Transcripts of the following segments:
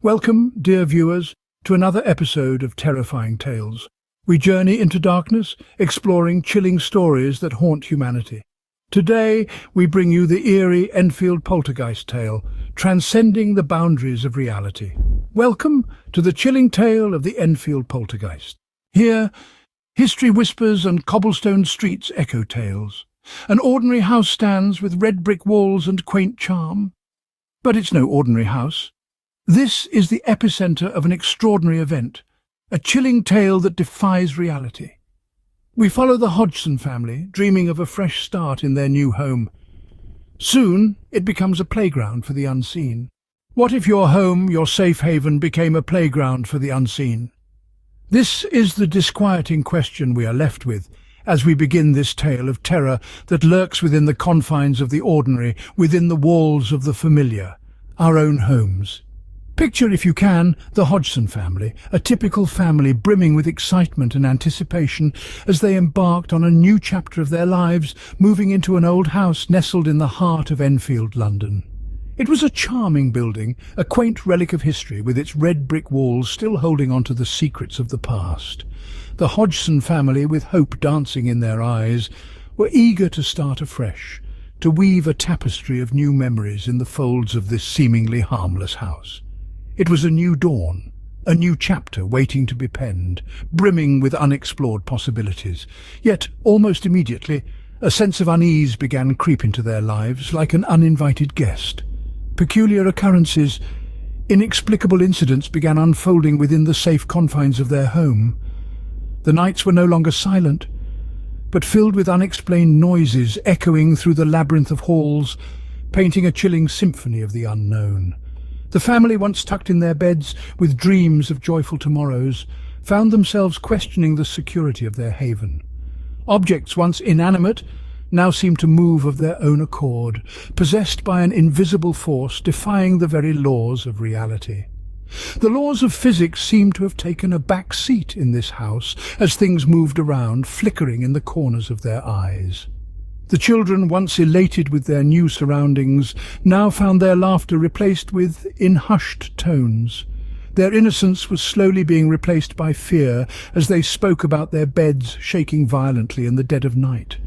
Welcome, dear viewers, to another episode of Terrifying Tales. We journey into darkness, exploring chilling stories that haunt humanity. Today, we bring you the eerie Enfield poltergeist tale, transcending the boundaries of reality. Welcome to the chilling tale of the Enfield poltergeist. Here, history whispers and cobblestone streets echo tales. An ordinary house stands with red brick walls and quaint charm. But it's no ordinary house. This is the epicenter of an extraordinary event, a chilling tale that defies reality. We follow the Hodgson family, dreaming of a fresh start in their new home. Soon, it becomes a playground for the unseen. What if your home, your safe haven, became a playground for the unseen? This is the disquieting question we are left with as we begin this tale of terror that lurks within the confines of the ordinary, within the walls of the familiar, our own homes. Picture, if you can, the Hodgson family, a typical family brimming with excitement and anticipation as they embarked on a new chapter of their lives, moving into an old house nestled in the heart of Enfield, London. It was a charming building, a quaint relic of history with its red brick walls still holding on to the secrets of the past. The Hodgson family, with hope dancing in their eyes, were eager to start afresh, to weave a tapestry of new memories in the folds of this seemingly harmless house. It was a new dawn, a new chapter waiting to be penned, brimming with unexplored possibilities. Yet, almost immediately, a sense of unease began creep into their lives like an uninvited guest. Peculiar occurrences, inexplicable incidents began unfolding within the safe confines of their home. The nights were no longer silent, but filled with unexplained noises echoing through the labyrinth of halls, painting a chilling symphony of the unknown. The family, once tucked in their beds with dreams of joyful tomorrows, found themselves questioning the security of their haven. Objects once inanimate now seemed to move of their own accord, possessed by an invisible force defying the very laws of reality. The laws of physics seemed to have taken a back seat in this house as things moved around, flickering in the corners of their eyes. The children, once elated with their new surroundings, now found their laughter replaced with in hushed tones. Their innocence was slowly being replaced by fear as they spoke about their beds shaking violently in the dead of night.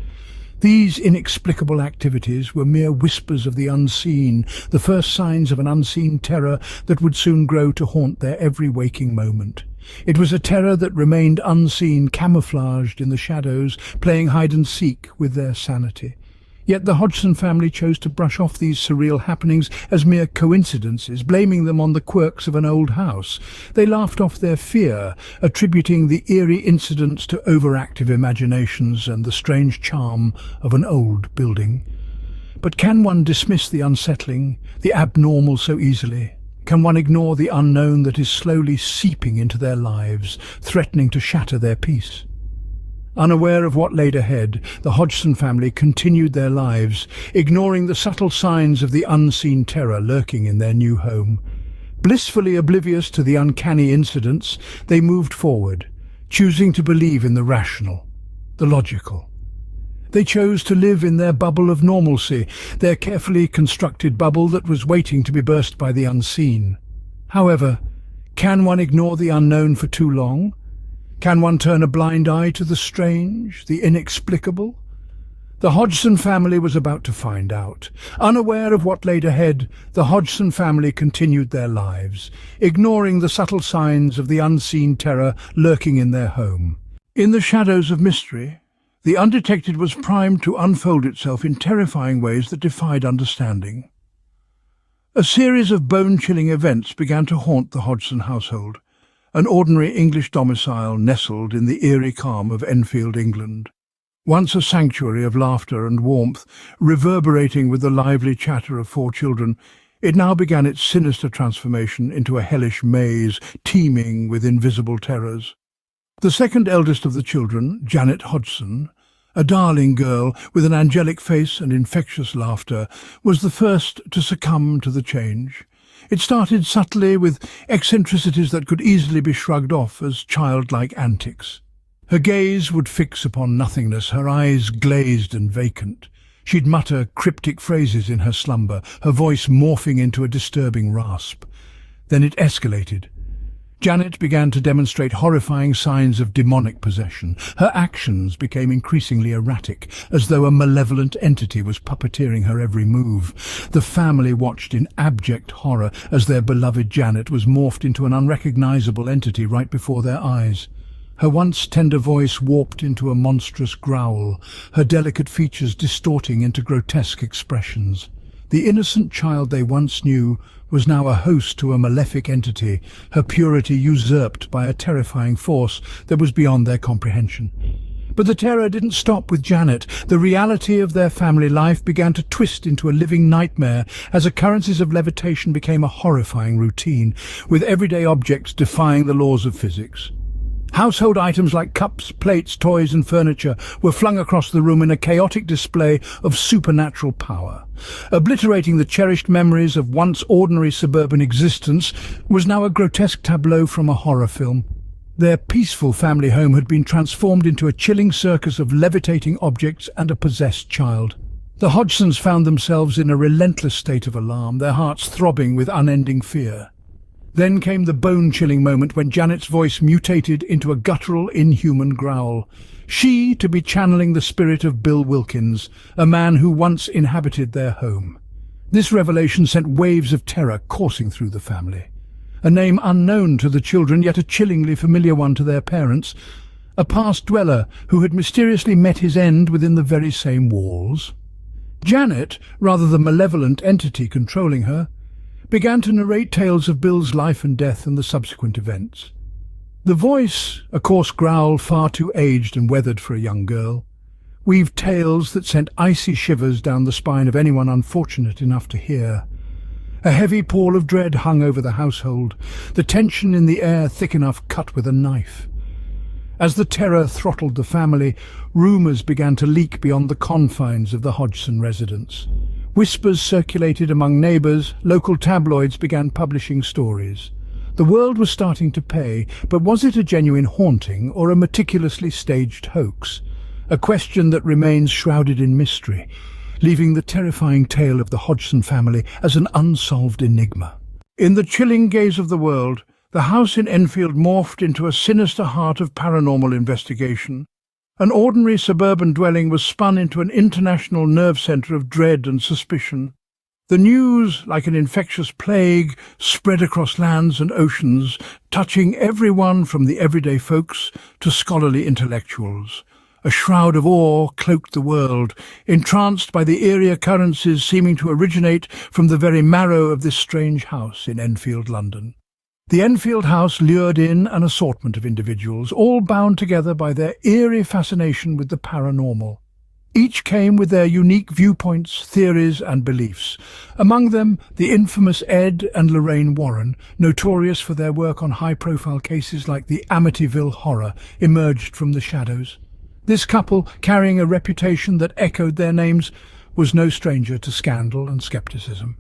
These inexplicable activities were mere whispers of the unseen, the first signs of an unseen terror that would soon grow to haunt their every waking moment. It was a terror that remained unseen, camouflaged in the shadows, playing hide-and-seek with their sanity. Yet the Hodgson family chose to brush off these surreal happenings as mere coincidences, blaming them on the quirks of an old house. They laughed off their fear, attributing the eerie incidents to overactive imaginations and the strange charm of an old building. But can one dismiss the unsettling, the abnormal so easily? Can one ignore the unknown that is slowly seeping into their lives, threatening to shatter their peace? Unaware of what laid ahead, the Hodgson family continued their lives, ignoring the subtle signs of the unseen terror lurking in their new home. Blissfully oblivious to the uncanny incidents, they moved forward, choosing to believe in the rational, the logical. They chose to live in their bubble of normalcy, their carefully constructed bubble that was waiting to be burst by the unseen. However, can one ignore the unknown for too long? Can one turn a blind eye to the strange, the inexplicable? The Hodgson family was about to find out. Unaware of what laid ahead, the Hodgson family continued their lives, ignoring the subtle signs of the unseen terror lurking in their home. In the shadows of mystery, the undetected was primed to unfold itself in terrifying ways that defied understanding. A series of bone-chilling events began to haunt the Hodgson household, an ordinary English domicile nestled in the eerie calm of Enfield, England. Once a sanctuary of laughter and warmth, reverberating with the lively chatter of 4 children, it now began its sinister transformation into a hellish maze teeming with invisible terrors. The second eldest of the children, Janet Hodgson, a darling girl with an angelic face and infectious laughter, was the first to succumb to the change. It started subtly with eccentricities that could easily be shrugged off as childlike antics. Her gaze would fix upon nothingness, her eyes glazed and vacant. She'd mutter cryptic phrases in her slumber, her voice morphing into a disturbing rasp. Then it escalated. Janet began to demonstrate horrifying signs of demonic possession. Her actions became increasingly erratic, as though a malevolent entity was puppeteering her every move. The family watched in abject horror as their beloved Janet was morphed into an unrecognizable entity right before their eyes. Her once tender voice warped into a monstrous growl, her delicate features distorting into grotesque expressions. The innocent child they once knew was now a host to a malefic entity, her purity usurped by a terrifying force that was beyond their comprehension. But the terror didn't stop with Janet. The reality of their family life began to twist into a living nightmare as occurrences of levitation became a horrifying routine, with everyday objects defying the laws of physics. Household items like cups, plates, toys and furniture were flung across the room in a chaotic display of supernatural power. Obliterating the cherished memories of once ordinary suburban existence was now a grotesque tableau from a horror film. Their peaceful family home had been transformed into a chilling circus of levitating objects and a possessed child. The Hodgsons found themselves in a relentless state of alarm, their hearts throbbing with unending fear. Then came the bone-chilling moment when Janet's voice mutated into a guttural, inhuman growl. She to be channeling the spirit of Bill Wilkins, a man who once inhabited their home. This revelation sent waves of terror coursing through the family. A name unknown to the children, yet a chillingly familiar one to their parents. A past dweller who had mysteriously met his end within the very same walls. Janet, rather the malevolent entity controlling her, began to narrate tales of Bill's life and death and the subsequent events. The voice, a coarse growl far too aged and weathered for a young girl, weaved tales that sent icy shivers down the spine of anyone unfortunate enough to hear. A heavy pall of dread hung over the household, the tension in the air thick enough cut with a knife. As the terror throttled the family, rumours began to leak beyond the confines of the Hodgson residence. Whispers circulated among neighbours, local tabloids began publishing stories. The world was starting to pay, but was it a genuine haunting or a meticulously staged hoax? A question that remains shrouded in mystery, leaving the terrifying tale of the Hodgson family as an unsolved enigma. In the chilling gaze of the world, the house in Enfield morphed into a sinister heart of paranormal investigation. An ordinary suburban dwelling was spun into an international nerve centre of dread and suspicion. The news, like an infectious plague, spread across lands and oceans, touching everyone from the everyday folks to scholarly intellectuals. A shroud of awe cloaked the world, entranced by the eerie occurrences seeming to originate from the very marrow of this strange house in Enfield, London. The Enfield house lured in an assortment of individuals, all bound together by their eerie fascination with the paranormal. Each came with their unique viewpoints, theories and beliefs. Among them, the infamous Ed and Lorraine Warren, notorious for their work on high-profile cases like the Amityville Horror, emerged from the shadows. This couple, carrying a reputation that echoed their names, was no stranger to scandal and skepticism.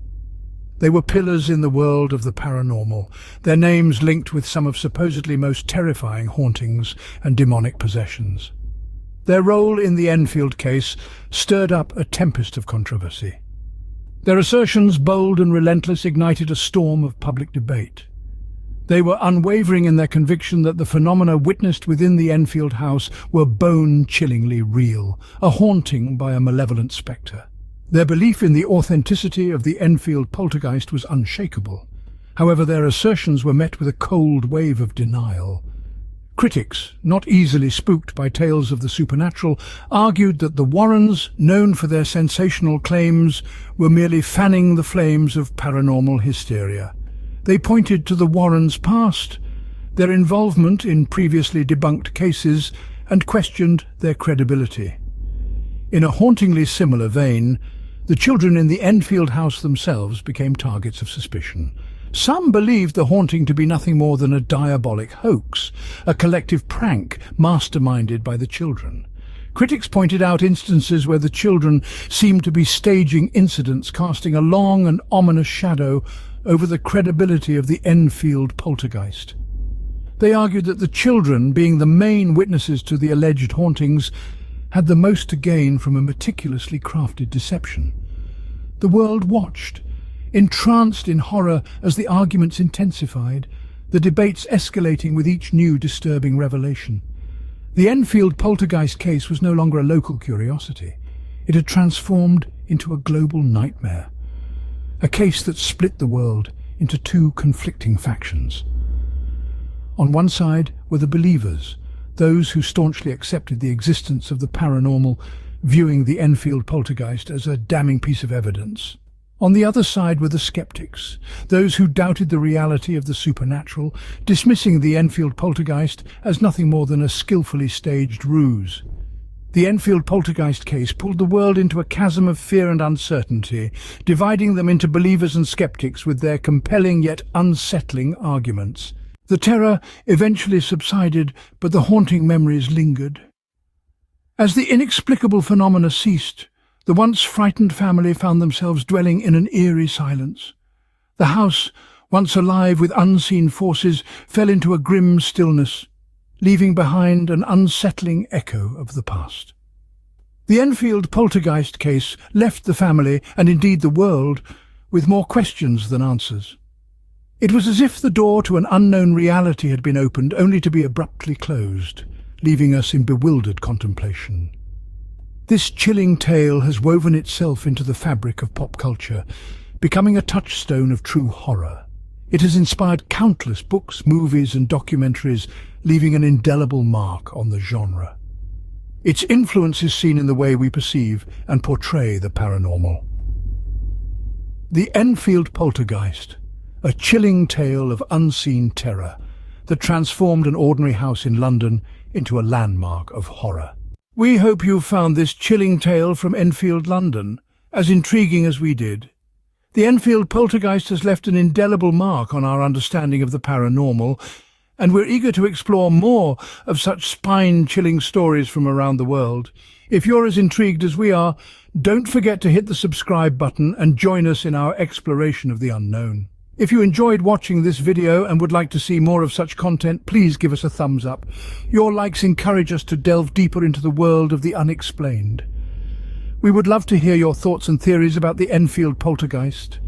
They were pillars in the world of the paranormal, their names linked with some of supposedly most terrifying hauntings and demonic possessions. Their role in the Enfield case stirred up a tempest of controversy. Their assertions, bold and relentless, ignited a storm of public debate. They were unwavering in their conviction that the phenomena witnessed within the Enfield house were bone-chillingly real, a haunting by a malevolent spectre. Their belief in the authenticity of the Enfield poltergeist was unshakable. However, their assertions were met with a cold wave of denial. Critics, not easily spooked by tales of the supernatural, argued that the Warrens, known for their sensational claims, were merely fanning the flames of paranormal hysteria. They pointed to the Warrens' past, their involvement in previously debunked cases, and questioned their credibility. In a hauntingly similar vein, the children in the Enfield house themselves became targets of suspicion. Some believed the haunting to be nothing more than a diabolic hoax, a collective prank masterminded by the children. Critics pointed out instances where the children seemed to be staging incidents, casting a long and ominous shadow over the credibility of the Enfield poltergeist. They argued that the children, being the main witnesses to the alleged hauntings, had the most to gain from a meticulously crafted deception. The world watched, entranced in horror as the arguments intensified, the debates escalating with each new disturbing revelation. The Enfield poltergeist case was no longer a local curiosity. It had transformed into a global nightmare. A case that split the world into two conflicting factions. On one side were the believers, those who staunchly accepted the existence of the paranormal, viewing the Enfield poltergeist as a damning piece of evidence. On the other side were the skeptics, those who doubted the reality of the supernatural, dismissing the Enfield poltergeist as nothing more than a skillfully staged ruse. The Enfield poltergeist case pulled the world into a chasm of fear and uncertainty, dividing them into believers and skeptics with their compelling yet unsettling arguments. The terror eventually subsided, but the haunting memories lingered. As the inexplicable phenomena ceased, the once frightened family found themselves dwelling in an eerie silence. The house, once alive with unseen forces, fell into a grim stillness, leaving behind an unsettling echo of the past. The Enfield poltergeist case left the family, and indeed the world, with more questions than answers. It was as if the door to an unknown reality had been opened, only to be abruptly closed, leaving us in bewildered contemplation. This chilling tale has woven itself into the fabric of pop culture, becoming a touchstone of true horror. It has inspired countless books, movies and documentaries, leaving an indelible mark on the genre. Its influence is seen in the way we perceive and portray the paranormal. The Enfield poltergeist, a chilling tale of unseen terror that transformed an ordinary house in London into a landmark of horror. We hope you found this chilling tale from Enfield, London, as intriguing as we did. The Enfield poltergeist has left an indelible mark on our understanding of the paranormal, and we're eager to explore more of such spine-chilling stories from around the world. If you're as intrigued as we are, don't forget to hit the subscribe button and join us in our exploration of the unknown. If you enjoyed watching this video and would like to see more of such content, please give us a thumbs up. Your likes encourage us to delve deeper into the world of the unexplained. We would love to hear your thoughts and theories about the Enfield poltergeist.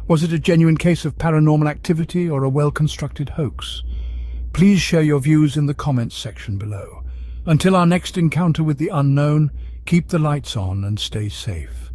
Was it a genuine case of paranormal activity or a well-constructed hoax? Please share your views in the comments section below. Until our next encounter with the unknown, keep the lights on and stay safe.